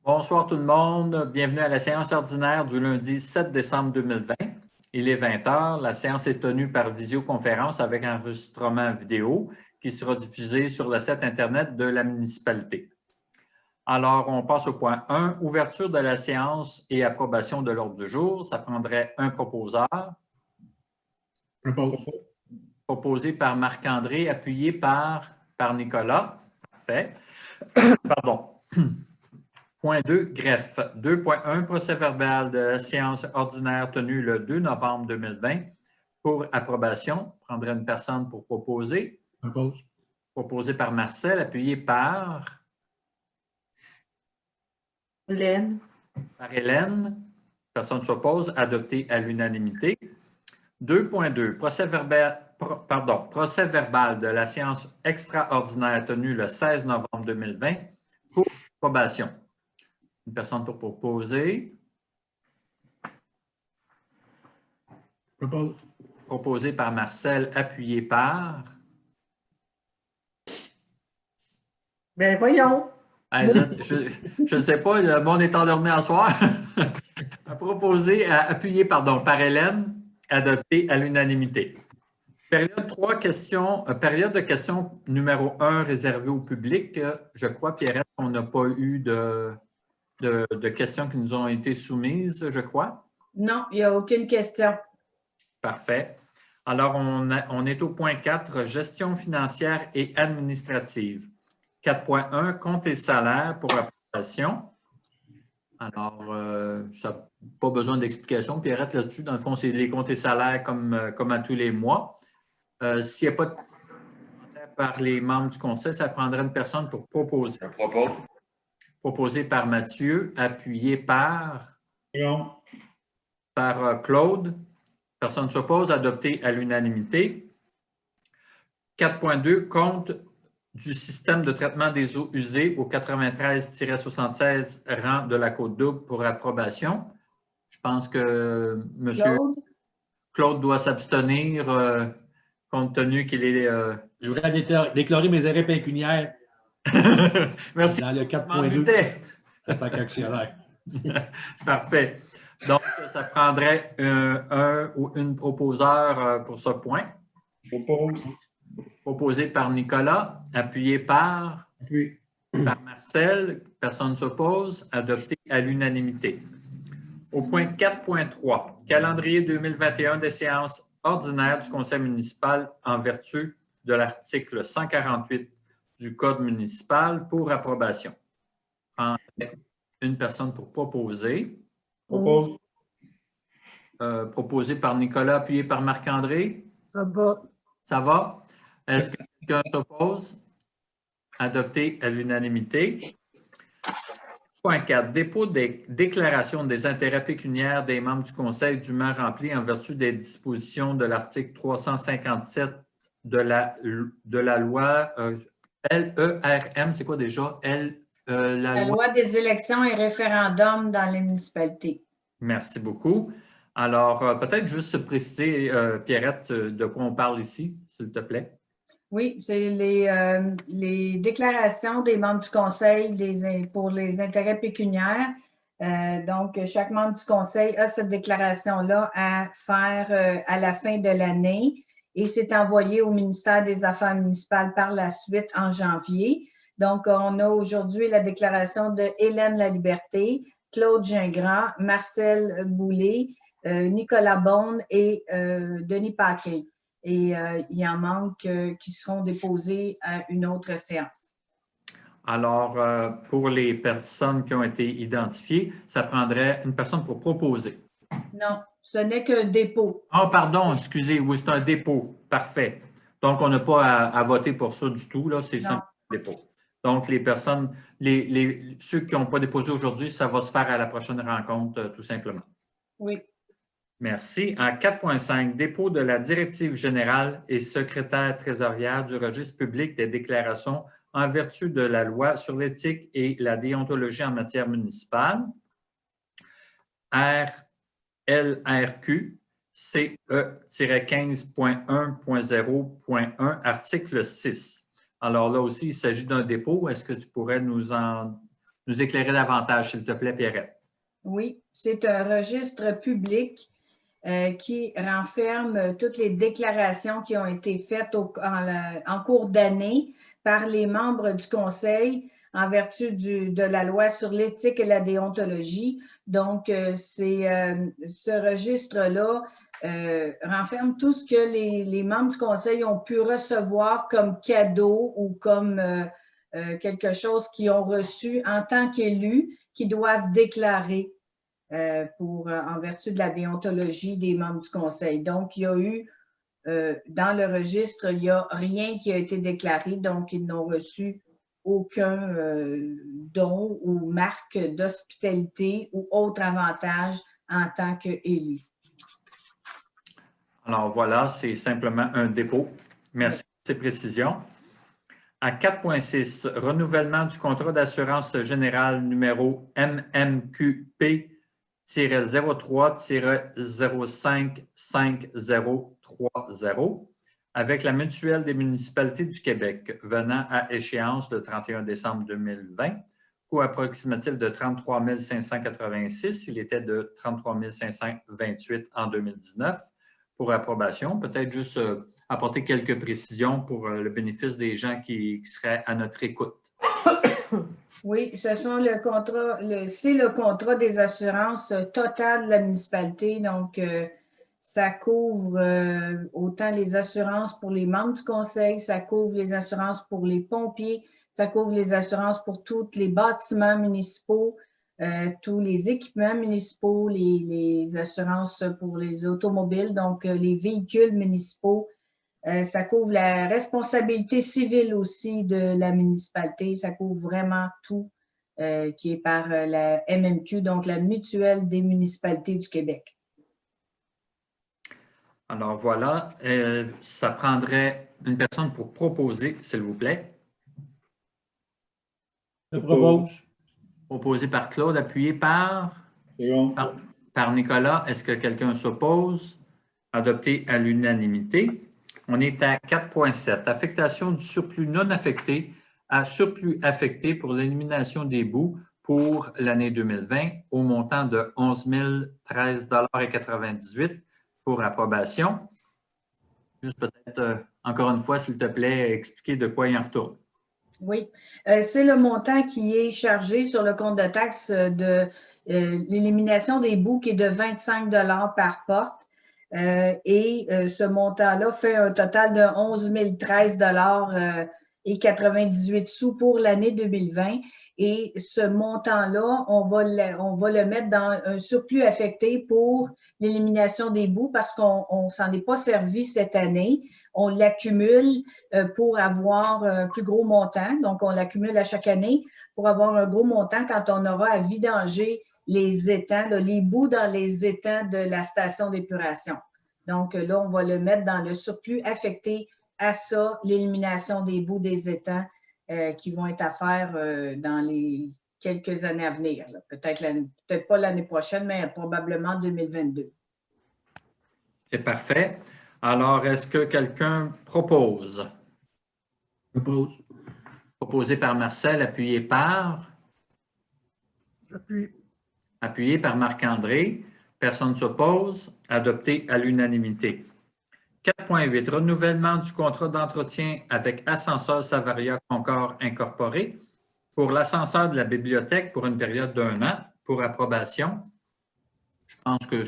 Bonsoir tout le monde. Bienvenue à la séance ordinaire du lundi 7 décembre 2020. Il est 20 heures. La séance est tenue par visioconférence avec enregistrement vidéo qui sera diffusé sur le site Internet de la municipalité. Alors, on passe au point 1, ouverture de la séance et approbation de l'ordre du jour. Ça prendrait un proposeur. Propose. Proposé par Marc-André, appuyé par Nicolas. Parfait. Pardon. Point 2, greffe. 2.1, procès-verbal de la séance ordinaire tenue le 2 novembre 2020 pour approbation. Prendrait une personne pour proposer. Propose. Proposé par Marcel, appuyé par Hélène. Par Hélène. Personne ne s'oppose. Adopté à l'unanimité. 2.2, procès verbal de la séance extraordinaire tenue le 16 novembre 2020 pour approbation. Une personne pour proposer. Propose. Proposé par Marcel, appuyé par... Ben voyons. Je ne sais pas, le monde est endormi à soir. Proposé, appuyé par Hélène, adopté à l'unanimité. Période 3, période de questions numéro 1 réservée au public. Je crois, Pierrette, qu'on n'a pas eu de questions qui nous ont été soumises, je crois. Non, il n'y a aucune question. Parfait. Alors, on est au point 4, gestion financière et administrative. 4.1, compte et salaire pour approbation. Alors, ça n'a pas besoin d'explication, Pierrette, là-dessus. Dans le fond, c'est les comptes et salaires comme à tous les mois. S'il n'y a pas de commentaires par les membres du conseil, ça prendrait une personne pour proposer. Je propose. Proposé par Mathieu, appuyé par Non. Claude. Personne ne s'oppose, adopté à l'unanimité. 4.2, compte du système de traitement des eaux usées au 93-76 rang de la Côte-Double pour approbation. Je pense que M. Claude doit s'abstenir compte tenu qu'il est... Je voudrais déclarer mes arrêts pécuniaires. Merci. Dans le 4.2. En tant qu'actionnaire. Parfait. Donc, ça prendrait un ou une proposeur pour ce point. Propose. Proposé par Nicolas, appuyé par Marcel. Personne ne s'oppose. Adopté à l'unanimité. Au point 4.3, calendrier 2021 des séances ordinaires du conseil municipal en vertu de l'article 148 du Code municipal pour approbation. Une personne pour proposer. Propose. Proposé par Nicolas, appuyé par Marc-André. Ça va. Ça va? Est-ce que quelqu'un s'oppose? Adopté à l'unanimité. Point 4. Dépôt des déclarations des intérêts pécuniaires des membres du conseil dûment remplis en vertu des dispositions de l'article 357 de la loi LERM. C'est quoi déjà? La loi des élections et référendums dans les municipalités. Merci beaucoup. Alors, peut-être juste se préciser, Pierrette, de quoi on parle ici, s'il te plaît. Oui, c'est les déclarations des membres du conseil pour les intérêts pécuniaires. Donc, chaque membre du conseil a cette déclaration-là à faire à la fin de l'année et c'est envoyé au ministère des Affaires municipales par la suite en janvier. Donc, on a aujourd'hui la déclaration de Hélène Laliberté, Claude Gingras, Marcel Boulay, Nicolas Beaune et Denis Paquin. Et il en manque qui seront déposés à une autre séance. Alors, pour les personnes qui ont été identifiées, ça prendrait une personne pour proposer. Non, ce n'est qu'un dépôt. Ah, pardon, excusez, oui, c'est un dépôt. Parfait. Donc, on n'a pas à voter pour ça du tout, là, c'est simplement un dépôt. Donc, les personnes, ceux qui n'ont pas déposé aujourd'hui, ça va se faire à la prochaine rencontre, tout simplement. Oui. Merci. En 4.5, dépôt de la directive générale et secrétaire trésorière du registre public des déclarations en vertu de la loi sur l'éthique et la déontologie en matière municipale. LRQ, CE-15.1.0.1, article 6. Alors là aussi, il s'agit d'un dépôt. Est-ce que tu pourrais nous en nous éclairer davantage, s'il te plaît, Pierrette? Oui, c'est un registre public qui renferme toutes les déclarations qui ont été faites en cours d'année par les membres du Conseil en vertu de la loi sur l'éthique et la déontologie. Donc, ce registre-là renferme tout ce que les membres du Conseil ont pu recevoir comme cadeau ou comme quelque chose qu'ils ont reçu en tant qu'élus, qui doivent déclarer en vertu de la déontologie des membres du Conseil. Donc, il y a eu, dans le registre, il n'y a rien qui a été déclaré, donc ils n'ont reçu aucun don ou marque d'hospitalité ou autre avantage en tant qu'élu. Alors voilà, c'est simplement un dépôt. Merci pour ces précisions. À 4.6, renouvellement du contrat d'assurance générale numéro MMQP-03-055030 avec la Mutuelle des municipalités du Québec venant à échéance le 31 décembre 2020. Coût approximatif de 33 586. Il était de 33 528 en 2019. Pour approbation. Peut-être juste apporter quelques précisions pour le bénéfice des gens qui seraient à notre écoute. Oui, ce sont c'est le contrat des assurances totales de la municipalité. Donc, ça couvre autant les assurances pour les membres du conseil, ça couvre les assurances pour les pompiers, ça couvre les assurances pour tous les bâtiments municipaux, tous les équipements municipaux, les assurances pour les automobiles, donc les véhicules municipaux. Ça couvre la responsabilité civile aussi de la municipalité. Ça couvre vraiment tout qui est par la MMQ, donc la Mutuelle des municipalités du Québec. Alors voilà, ça prendrait une personne pour proposer, s'il vous plaît. Je propose. Proposé par Claude, appuyé par Nicolas. Est-ce que quelqu'un s'oppose? Adopté à l'unanimité. On est à 4.7. Affectation du surplus non affecté à surplus affecté pour l'élimination des boues pour l'année 2020 au montant de 11 013,98 pour approbation. Juste peut-être, encore une fois, s'il te plaît, expliquer de quoi il en retourne. Oui, c'est le montant qui est chargé sur le compte de taxes de l'élimination des boues qui est de 25 $ par porte. Ce montant-là fait un total de 11 013 et 98 sous pour l'année 2020. Et ce montant-là, on va le mettre dans un surplus affecté pour l'élimination des boues parce qu'on ne s'en est pas servi cette année. On l'accumule pour avoir un plus gros montant. Donc, on l'accumule à chaque année pour avoir un gros montant quand on aura à vidanger les étangs, là, les boues dans les étangs de la station d'épuration. Donc, là, on va le mettre dans le surplus affecté à ça, l'élimination des boues des étangs qui vont être à faire dans les quelques années à venir. Peut-être pas l'année prochaine, mais probablement 2022. C'est parfait. Alors, est-ce que quelqu'un propose? Propose. Proposé par Marcel, appuyé par? J'appuie. Appuyé par Marc-André. Personne ne s'oppose. Adopté à l'unanimité. 4.8. Renouvellement du contrat d'entretien avec Ascenseur Savaria Concorde Incorporé pour l'ascenseur de la bibliothèque pour une période d'1 an pour approbation. Je pense que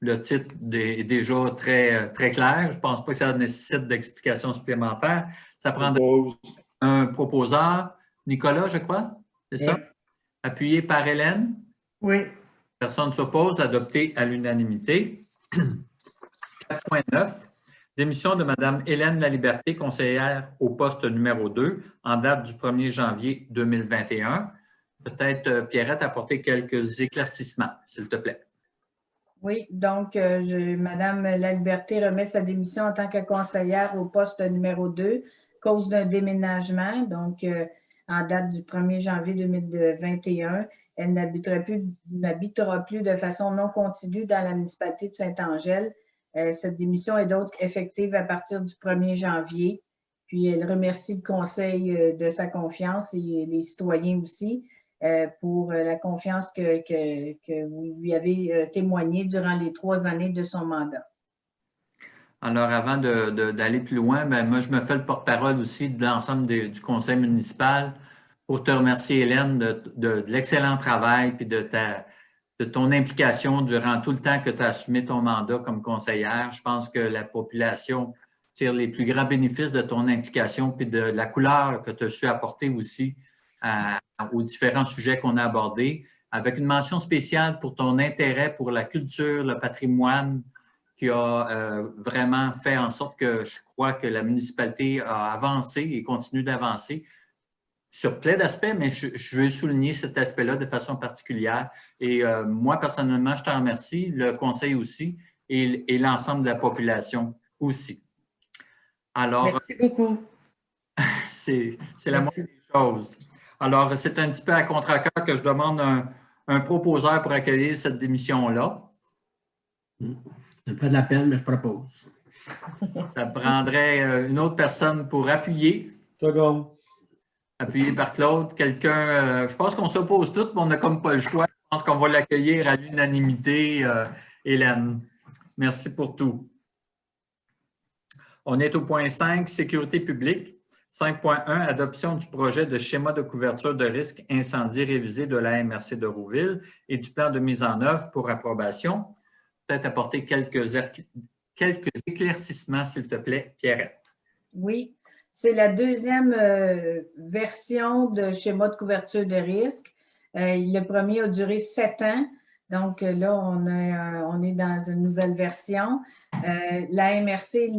le titre est déjà très, très clair. Je ne pense pas que ça nécessite d'explications supplémentaires. Ça prendrait un proposeur. Nicolas, je crois, c'est ça? Appuyé par Hélène? Oui. Personne ne s'oppose. Adopté à l'unanimité. 4.9. Démission de Mme Hélène Laliberté, conseillère au poste numéro 2, en date du 1er janvier 2021. Peut-être, Pierrette, apporter quelques éclaircissements, s'il te plaît. Oui, donc, Mme Laliberté remet sa démission en tant que conseillère au poste numéro 2, cause d'un déménagement. Donc, en date du 1er janvier 2021, elle n'habitera plus de façon non continue dans la municipalité de Saint-Angèle. Cette démission est donc effective à partir du 1er janvier. Puis, elle remercie le conseil de sa confiance et les citoyens aussi. pour la confiance que vous lui avez témoignée durant les 3 années de son mandat. Alors, avant d'aller plus loin, ben, moi, je me fais le porte-parole aussi de l'ensemble du conseil municipal pour te remercier, Hélène, de l'excellent travail et de ton implication durant tout le temps que tu as assumé ton mandat comme conseillère. Je pense que la population tire les plus grands bénéfices de ton implication et de la couleur que tu as su apporter aussi aux différents sujets qu'on a abordés, avec une mention spéciale pour ton intérêt pour la culture, le patrimoine, qui a vraiment fait en sorte que je crois que la municipalité a avancé et continue d'avancer sur plein d'aspects, mais je veux souligner cet aspect-là de façon particulière. Et moi, personnellement, je te remercie, le conseil aussi, et l'ensemble de la population aussi. Alors, merci beaucoup. C'est la moindre des choses. Alors, c'est un petit peu à contre-cœur que je demande un proposeur pour accueillir cette démission-là. Ça me fait de la peine, mais je propose. Ça prendrait une autre personne pour appuyer. Second. Appuyé par Claude. Quelqu'un, je pense qu'on s'oppose tous, mais on n'a comme pas le choix. Je pense qu'on va l'accueillir à l'unanimité, Hélène. Merci pour tout. On est au point 5, sécurité publique. 5.1, adoption du projet de schéma de couverture de risque incendie révisé de la MRC de Rouville et du plan de mise en œuvre pour approbation. Peut-être apporter quelques éclaircissements, s'il te plaît, Pierrette. Oui, c'est la deuxième version de schéma de couverture de risque. Le premier a duré 7 ans. Donc là, on est dans une nouvelle version. La MRC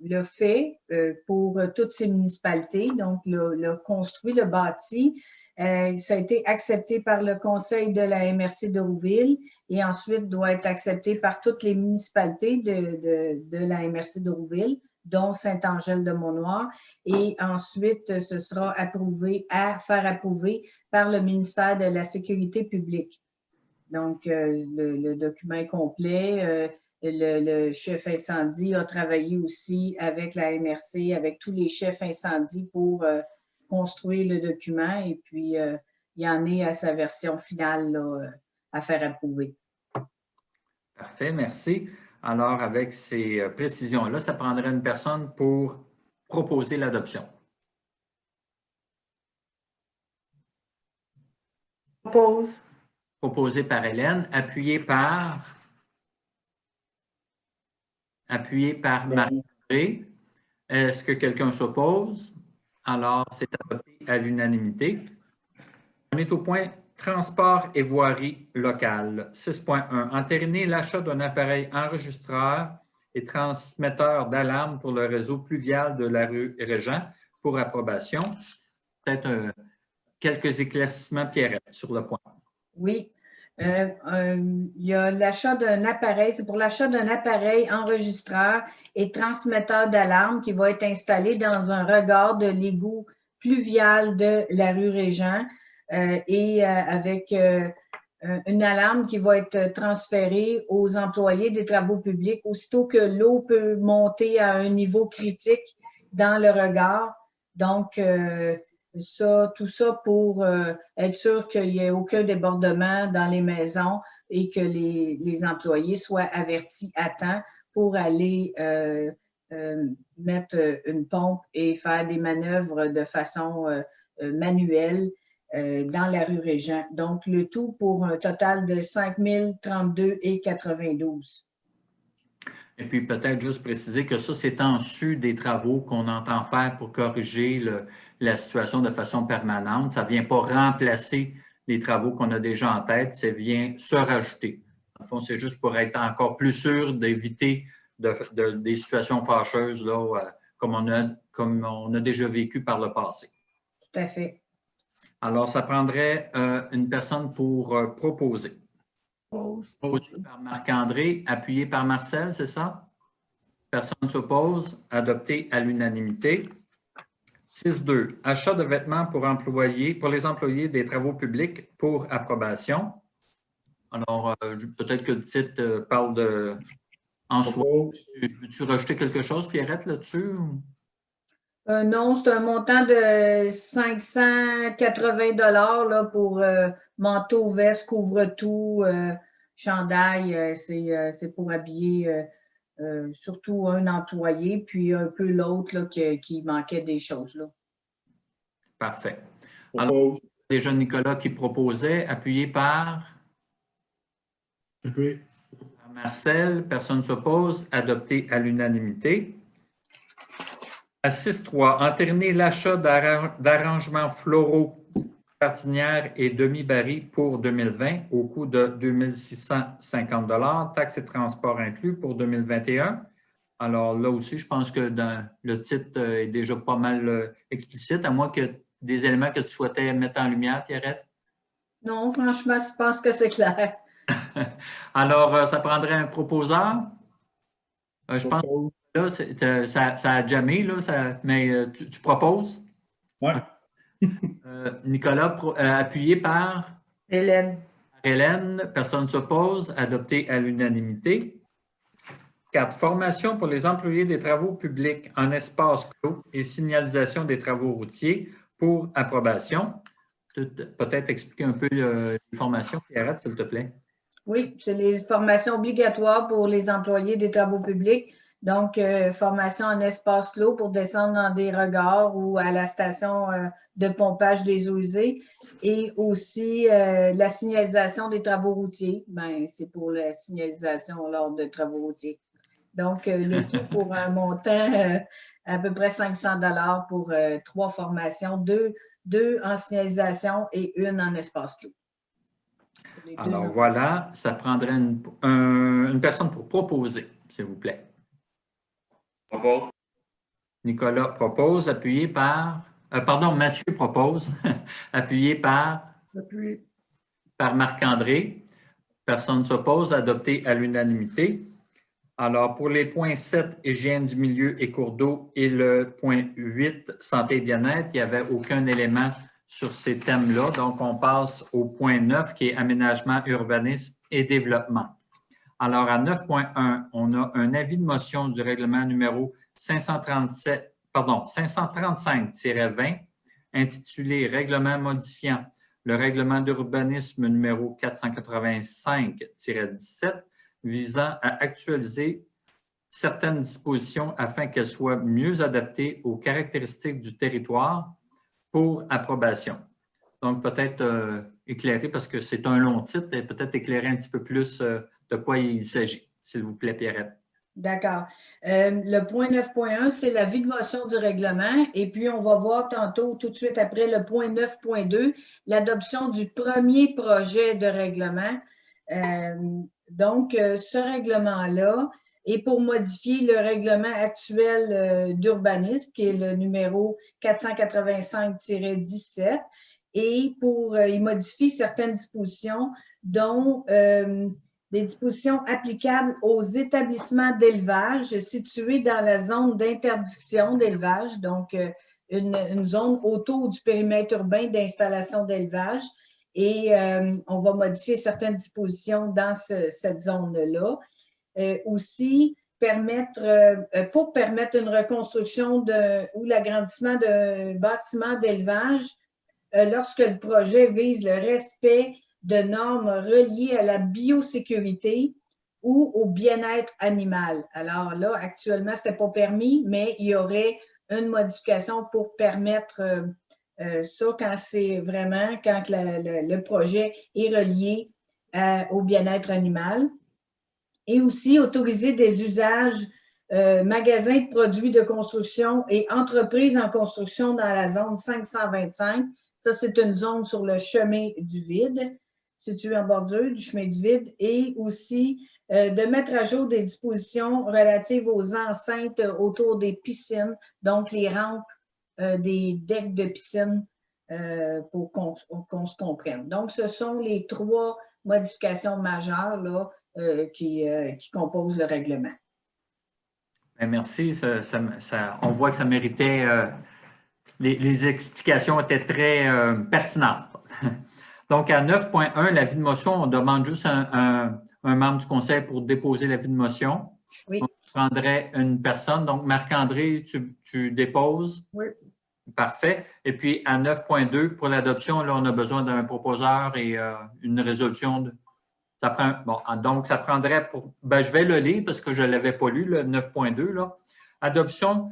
l'a fait pour toutes ces municipalités, donc l'a construit, l'a bâti. Ça a été accepté par le conseil de la MRC de Rouville et ensuite doit être accepté par toutes les municipalités de la MRC de Rouville, dont Saint-Angèle-de-Mont-Noir. Et ensuite, ce sera faire approuver par le ministère de la Sécurité publique. Donc, le document est complet. Le chef incendie a travaillé aussi avec la MRC, avec tous les chefs incendies pour construire le document. Et puis, il en est à sa version finale là, à faire approuver. Parfait, merci. Alors, avec ces précisions-là, ça prendrait une personne pour proposer l'adoption. Propose. Proposé par Hélène, appuyé par Marc-André. Est-ce que quelqu'un s'oppose? Alors, c'est adopté à l'unanimité. On est au point transport et voirie locale. 6.1. Entériner l'achat d'un appareil enregistreur et transmetteur d'alarme pour le réseau pluvial de la rue Régent pour approbation. Peut-être quelques éclaircissements, Pierrette, sur le point. Oui. Il y a l'achat d'un appareil, c'est pour l'achat d'un appareil enregistreur et transmetteur d'alarme qui va être installé dans un regard de l'égout pluvial de la rue Régent et avec une alarme qui va être transférée aux employés des travaux publics aussitôt que l'eau peut monter à un niveau critique dans le regard. Donc, tout ça pour être sûr qu'il n'y ait aucun débordement dans les maisons et que les employés soient avertis à temps pour aller mettre une pompe et faire des manœuvres de façon manuelle dans la rue Régent. Donc, le tout pour un total de 5 032,92. Et puis peut-être juste préciser que ça, c'est en sus des travaux qu'on entend faire pour corriger la situation de façon permanente. Ça ne vient pas remplacer les travaux qu'on a déjà en tête, ça vient se rajouter. En fond, c'est juste pour être encore plus sûr d'éviter des situations fâcheuses là, comme on a déjà vécu par le passé. Tout à fait. Alors, ça prendrait une personne pour proposer. Proposé par Marc-André, appuyé par Marcel, c'est ça? Personne ne s'oppose. Adopté à l'unanimité. 6.2. Achat de vêtements pour les employés des travaux publics pour approbation. Alors, peut-être que le titre parle de en soi. Veux-tu rajouter quelque chose, Pierrette, là-dessus? Non, c'est un montant de 580 là, pour manteau, veste, couvre-tout, chandail. C'est pour habiller surtout un employé, puis un peu l'autre là, qui manquait des choses. Là. Parfait. Alors, déjà Nicolas qui proposait, appuyé par Marcel, personne ne s'oppose, adopté à l'unanimité. À 6.3, entériner l'achat d'arrangements floraux, jardinières et demi-barils pour 2020 au coût de 2 650 $, taxes et transports inclus pour 2021. Alors là aussi, je pense que le titre est déjà pas mal explicite, à moins que des éléments que tu souhaitais mettre en lumière, Pierrette. Non, franchement, je pense que c'est clair. Alors, ça prendrait un proposeur. Je pense que là, ça a jamais, là, mais tu proposes? Oui. Nicolas, appuyé par? Hélène. Hélène, personne ne s'oppose, adopté à l'unanimité. 4. Formation pour les employés des travaux publics en espace clos et signalisation des travaux routiers pour approbation. Peut-être expliquer un peu les formations, Pierrette, s'il te plaît. Oui, c'est les formations obligatoires pour les employés des travaux publics. Donc, formation en espace clos pour descendre dans des regards ou à la station de pompage des eaux usées et aussi la signalisation des travaux routiers. Bien, c'est pour la signalisation lors de travaux routiers. Donc, le tout pour un montant à peu près 500 $ pour 3 formations, deux en signalisation et une en espace clos. Alors voilà, ça prendrait une personne pour proposer, s'il vous plaît. Propose. Nicolas propose, appuyé par... pardon, Mathieu propose, appuyé par... Appuyé. Par Marc-André. Personne ne s'oppose, adopté à l'unanimité. Alors, pour les points 7, hygiène du milieu et cours d'eau, et le point 8, santé et bien-être, il n'y avait aucun élément sur ces thèmes-là. Donc, on passe au point 9, qui est aménagement, urbanisme et développement. Alors, à 9.1, on a un avis de motion du règlement numéro 535-20, intitulé « Règlement modifiant le règlement d'urbanisme numéro 485-17, visant à actualiser certaines dispositions afin qu'elles soient mieux adaptées aux caractéristiques du territoire pour approbation. » Donc, peut-être éclairer, parce que c'est un long titre, et peut-être éclairer un petit peu plus de quoi il s'agit, s'il vous plaît, Pierrette. D'accord. Le point 9.1, c'est l'avis de motion du règlement. Et puis, on va voir tantôt, tout de suite après, le point 9.2, l'adoption du premier projet de règlement. Donc, ce règlement-là est pour modifier le règlement actuel d'urbanisme, qui est le numéro 485-17, et pour y modifier certaines dispositions, dont des dispositions applicables aux établissements d'élevage situés dans la zone d'interdiction d'élevage, donc une zone autour du périmètre urbain d'installation d'élevage. Et on va modifier certaines dispositions dans cette zone-là. Aussi, pour permettre une reconstruction ou l'agrandissement d'un bâtiment d'élevage lorsque le projet vise le respect de normes reliées à la biosécurité ou au bien-être animal. Alors là, actuellement, ce n'est pas permis, mais il y aurait une modification pour permettre ça quand le projet est relié au bien-être animal. Et aussi autoriser des usages magasins de produits de construction et entreprises en construction dans la zone 525. Ça, c'est une zone sur le chemin du vide, située en bordure du chemin du vide, et aussi de mettre à jour des dispositions relatives aux enceintes autour des piscines, donc les rampes des decks de piscine pour qu'on se comprenne. Donc, ce sont les 3 modifications majeures là, qui composent le règlement. Bien, merci. On voit que ça méritait... les explications étaient très pertinentes. Donc, à 9.1, l'avis de motion, on demande juste un membre du conseil pour déposer l'avis de motion. Oui. prendrais une personne. Donc, Marc-André, tu déposes? Oui. Parfait. Et puis, à 9.2, pour l'adoption, là, on a besoin d'un proposeur et une résolution. Ça prend, bon, donc, ça prendrait pour... Ben, je vais le lire parce que je ne l'avais pas lu, le 9.2. Là. Adoption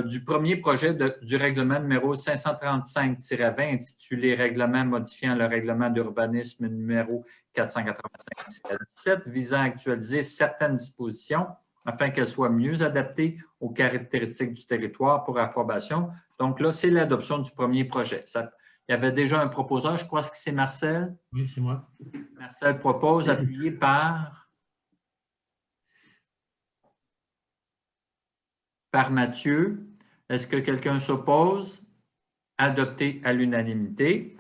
du premier projet du règlement numéro 535-20 intitulé « Règlement modifiant le règlement d'urbanisme numéro 485-17 visant à actualiser certaines dispositions afin qu'elles soient mieux adaptées aux caractéristiques du territoire pour approbation. » Donc là, c'est l'adoption du premier projet. Il y avait déjà un proposeur, je crois que c'est Marcel. Oui, c'est moi. Marcel propose, appuyé par Mathieu. Est-ce que quelqu'un s'oppose? Adopté à l'unanimité.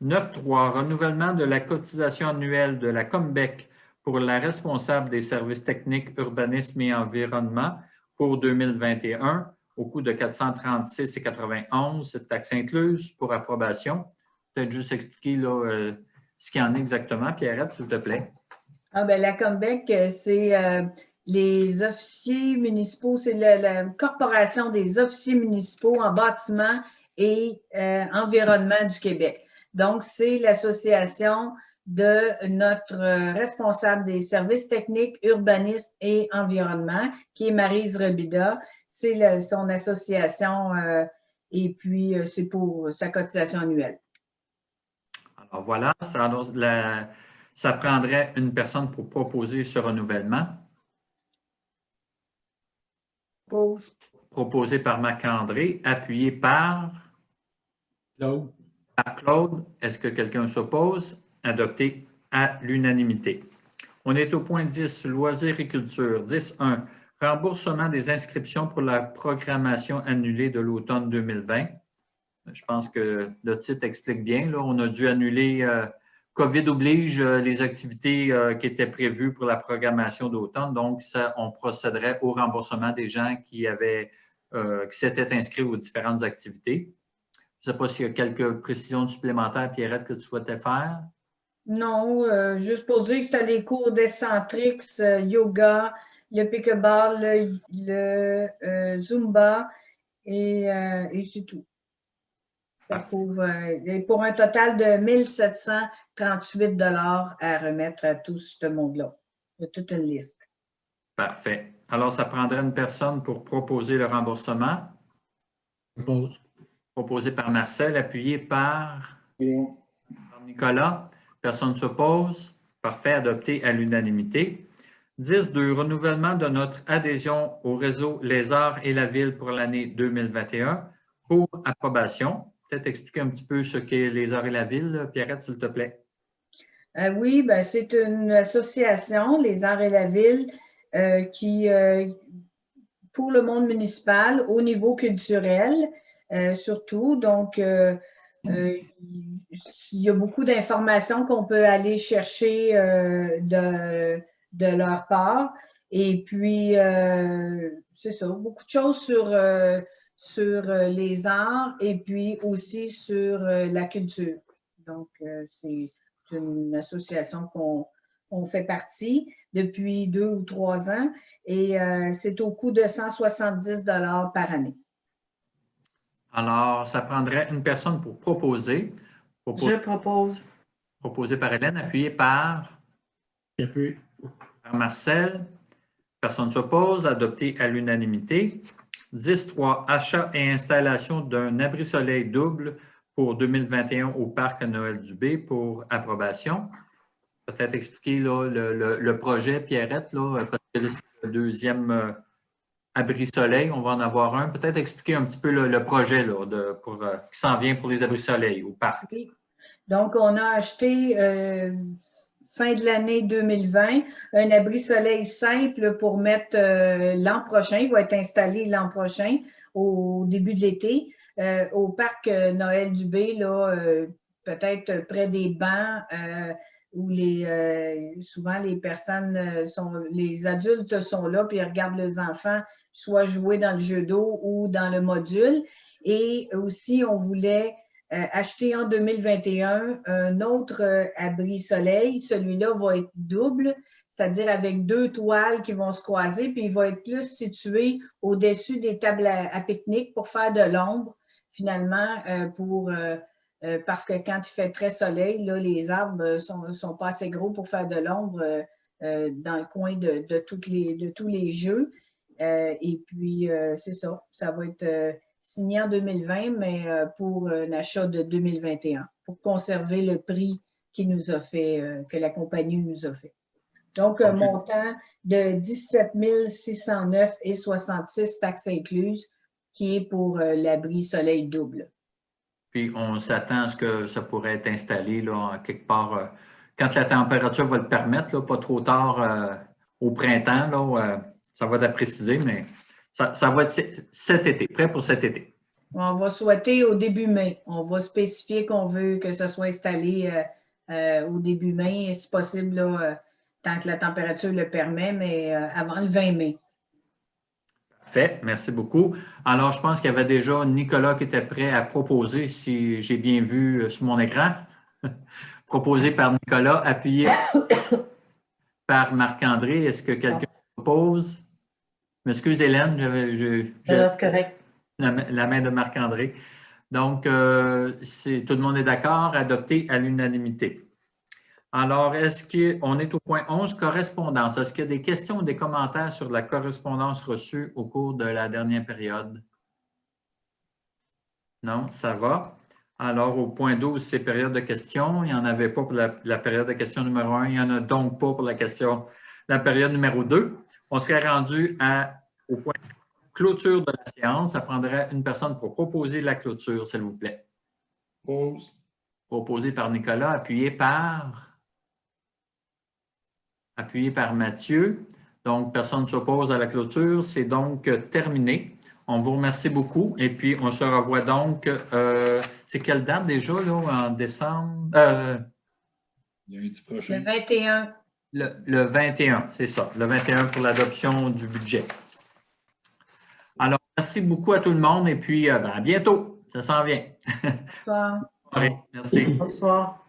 9.3. Renouvellement de la cotisation annuelle de la Combec pour la responsable des services techniques, urbanisme et environnement pour 2021 au coût de 436,91, taxe incluse pour approbation. Peut-être juste expliquer là, ce qu'il y en a exactement. Pierrette, s'il te plaît. Ah, ben, la Combec, c'est les officiers municipaux, c'est la Corporation des officiers municipaux en bâtiment et environnement du Québec. Donc, c'est l'association de notre responsable des services techniques, urbanisme et environnement, qui est Maryse Robida. C'est son association et puis c'est pour sa cotisation annuelle. Alors voilà, ça prendrait une personne pour proposer ce renouvellement. Propose. Proposé par Marc-André, appuyé par Claude. Claude. Est-ce que quelqu'un s'oppose? Adopté à l'unanimité. On est au point 10, loisirs et culture. 10.1, remboursement des inscriptions pour la programmation annulée de l'automne 2020. Je pense que le titre explique bien. Là, on a dû annuler, COVID oblige, les activités qui étaient prévues pour la programmation d'automne. Donc, on procéderait au remboursement des gens qui s'étaient inscrits aux différentes activités. Je ne sais pas s'il y a quelques précisions supplémentaires, Pierrette, que tu souhaitais faire. Non, juste pour dire que c'était des cours d'Excentrix, yoga, le pickleball, le Zumba et c'est tout. Pour un total de 1 738 $ à remettre à tout ce monde-là. Il y a toute une liste. Parfait. Alors, ça prendrait une personne pour proposer le remboursement. Propose. Proposé par Marcel, appuyé par Nicolas. Personne ne s'oppose. Parfait, adopté à l'unanimité. 10.2. Renouvellement de notre adhésion au réseau Les Arts et la Ville pour l'année 2021 pour approbation. Peut-être expliquer un petit peu ce qu'est Les Arts et la Ville, Pierrette, s'il te plaît. Oui, ben, c'est une association, Les Arts et la Ville, qui, pour le monde municipal, au niveau culturel, surtout. Donc, il y a beaucoup d'informations qu'on peut aller chercher de leur part. Et puis, c'est ça, beaucoup de choses sur les arts et puis aussi sur la culture. Donc, c'est une association qu'on fait partie depuis 2 ou 3 ans et c'est au coût de 170 $ par année. Alors, ça prendrait une personne pour proposer. Je propose. Proposé par Hélène, appuyé par Marcel. Personne ne s'oppose. Adopté à l'unanimité. 10.3. Achat et installation d'un abri-soleil double pour 2021 au Parc Noël-du-Bay pour approbation. Peut-être expliquer là, le projet, Pierrette, là, parce que c'est le deuxième abri-soleil. On va en avoir un. Peut-être expliquer un petit peu le projet là, qui s'en vient pour les abris-soleil au parc. Oui. Donc, on a acheté fin de l'année 2020 un abri-soleil simple pour mettre l'an prochain. Il va être installé l'an prochain, au début de l'été, au parc Noël-du-Bay, là, peut-être près des bancs où souvent les personnes les adultes sont là puis ils regardent les enfants soit jouer dans le jeu d'eau ou dans le module. Et aussi, on voulait acheter en 2021 un autre abri soleil. Celui-là va être double. c'est-à-dire avec 2 toiles qui vont se croiser, puis il va être plus situé au-dessus des tables à pique-nique pour faire de l'ombre, finalement, parce que quand il fait très soleil, là, les arbres sont pas assez gros pour faire de l'ombre dans le coin de tous les jeux. Et puis, c'est ça, ça va être signé en 2020, mais pour un achat de 2021, pour conserver le prix qu'il nous a fait, que la compagnie nous a fait. Donc, un montant de 17 609,66 taxes incluses, qui est pour l'abri soleil double. Puis, on s'attend à ce que ça pourrait être installé là, quelque part quand la température va le permettre, là, pas trop tard au printemps. Là, ça va être précisé, mais ça va être cet été, prêt pour cet été. On va souhaiter au début mai. On va spécifier qu'on veut que ça soit installé au début mai, si possible, là, tant que la température le permet, mais avant le 20 mai. Parfait, merci beaucoup. Alors, je pense qu'il y avait déjà Nicolas qui était prêt à proposer, si j'ai bien vu sur mon écran. Proposé par Nicolas, appuyé par Marc-André. Est-ce que quelqu'un propose? M'excuse, Hélène, c'est correct. La main de Marc-André. Donc, tout le monde est d'accord, adopté à l'unanimité. Alors, est-ce qu'on est au point 11, correspondance? Est-ce qu'il y a des questions ou des commentaires sur la correspondance reçue au cours de la dernière période? Non, ça va. Alors, au point 12, c'est période de questions. Il n'y en avait pas pour la période de questions numéro 1. Il n'y en a donc pas pour la période numéro 2. On serait rendu au point clôture de la séance. Ça prendrait une personne pour proposer la clôture, s'il vous plaît. Pause. Proposé par Nicolas, appuyé par Mathieu. Donc, personne ne s'oppose à la clôture. C'est donc terminé. On vous remercie beaucoup. Et puis, on se revoit donc, c'est quelle date déjà, là, en décembre? Lundi prochain. Le 21. Le 21, c'est ça. Le 21 pour l'adoption du budget. Alors, merci beaucoup à tout le monde et puis à bientôt. Ça s'en vient. Bonsoir. Merci. Bonsoir.